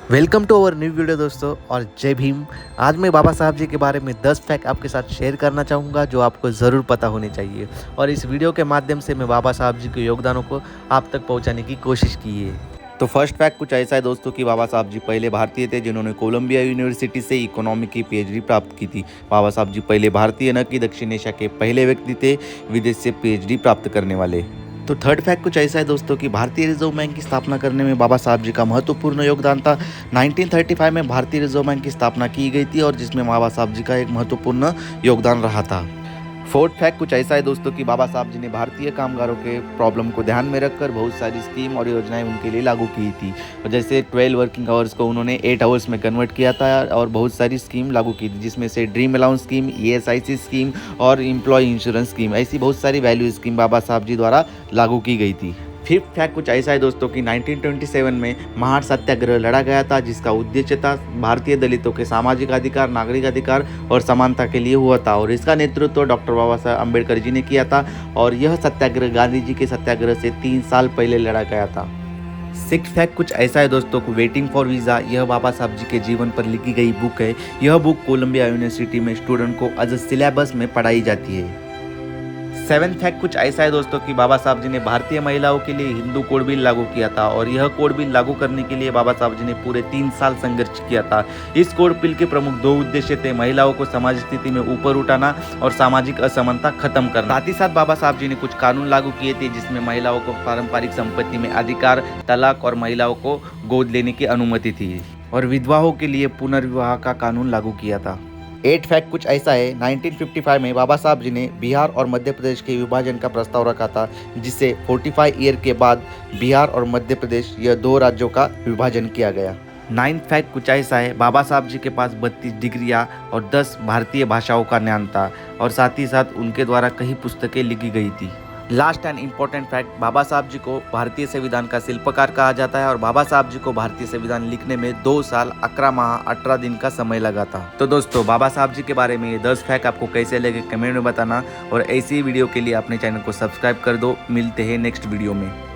Welcome to our new video दोस्तों और जय भीम। आज मैं बाबा साहब जी के बारे में 10 फैक्ट आपके साथ शेयर करना चाहूँगा जो आपको ज़रूर पता होने चाहिए और इस वीडियो के माध्यम से मैं बाबा साहब जी के योगदानों को आप तक पहुँचाने की कोशिश की है। तो फर्स्ट फैक्ट कुछ ऐसा है दोस्तों कि बाबा साहब जी पहले भारतीय थे जिन्होंने कोलंबिया यूनिवर्सिटी से इकोनॉमी की पीएचडी प्राप्त की थी। बाबा साहब जी पहले भारतीय न कि दक्षिण एशिया के पहले व्यक्ति थे विदेश से पीएचडी प्राप्त करने वाले। तो थर्ड फैक्ट कुछ ऐसा है दोस्तों कि भारतीय रिजर्व बैंक की स्थापना करने में बाबा साहब जी का महत्वपूर्ण योगदान था। 1935 में भारतीय रिजर्व बैंक की स्थापना की गई थी और जिसमें बाबा साहब जी का एक महत्वपूर्ण योगदान रहा था। फोर्थ फैक्ट कुछ ऐसा है दोस्तों कि बाबा साहब जी ने भारतीय कामगारों के प्रॉब्लम को ध्यान में रखकर बहुत सारी स्कीम और योजनाएं उनके लिए लागू की थी। और जैसे 12 वर्किंग आवर्स को उन्होंने 8 आवर्स में कन्वर्ट किया था और बहुत सारी स्कीम लागू की थी, जिसमें से dream allowance scheme, ESIC scheme और एम्प्लॉय इंश्योरेंस स्कीम, ऐसी बहुत सारी वैल्यू स्कीम बाबा साहब जी द्वारा लागू की गई थी। फिफ्थ फैक्ट कुछ ऐसा है दोस्तों कि 1927 में महार सत्याग्रह लड़ा गया था, जिसका उद्देश्य था भारतीय दलितों के सामाजिक अधिकार, नागरिक अधिकार और समानता के लिए हुआ था और इसका नेतृत्व डॉक्टर बाबा साहब अम्बेडकर जी ने किया था और यह सत्याग्रह गांधी जी के सत्याग्रह से 3 साल पहले लड़ा गया था। सिक्स फैक्ट कुछ ऐसा है दोस्तों को वेटिंग फॉर वीज़ा, यह बाबा साहब जी के जीवन पर लिखी गई बुक है। यह बुक कोलंबिया यूनिवर्सिटी में स्टूडेंट को एज सिलेबस में पढ़ाई जाती है। सेवेंथ फैक्ट कुछ ऐसा है दोस्तों कि बाबा साहब जी ने भारतीय महिलाओं के लिए हिंदू कोड बिल लागू किया था और यह कोड बिल लागू करने के लिए बाबा साहब जी ने पूरे 3 साल संघर्ष किया था। इस कोड बिल के प्रमुख 2 उद्देश्य थे, महिलाओं को समाज स्थिति में ऊपर उठाना और सामाजिक असमानता खत्म करना। साथ ही साथ बाबा साहब जी ने कुछ कानून लागू किए थे जिसमें महिलाओं को पारंपरिक संपत्ति में अधिकार, तलाक और महिलाओं को गोद लेने की अनुमति थी और विधवाओं के लिए पुनर्विवाह का कानून लागू किया था। 8 फैक्ट कुछ ऐसा है, 1955 में बाबा साहब जी ने बिहार और मध्य प्रदेश के विभाजन का प्रस्ताव रखा था, जिससे 45 ईयर के बाद बिहार और मध्य प्रदेश यह 2 राज्यों का विभाजन किया गया। 9th फैक्ट कुछ ऐसा है, बाबा साहब जी के पास 32 डिग्रियां और 10 भारतीय भाषाओं का ज्ञान था और साथ ही साथ उनके द्वारा कई पुस्तकें लिखी गई थी। लास्ट एंड इम्पोर्टेंट फैक्ट, बाबा साहब जी को भारतीय संविधान का शिल्पकार कहा जाता है और बाबा साहब जी को भारतीय संविधान लिखने में 2 साल 11 माह 18 दिन का समय लगा था। तो दोस्तों बाबा साहब जी के बारे में ये 10 फैक्ट आपको कैसे लगे कमेंट में बताना और ऐसी वीडियो के लिए अपने चैनल को सब्सक्राइब कर दो। मिलते हैं नेक्स्ट वीडियो में।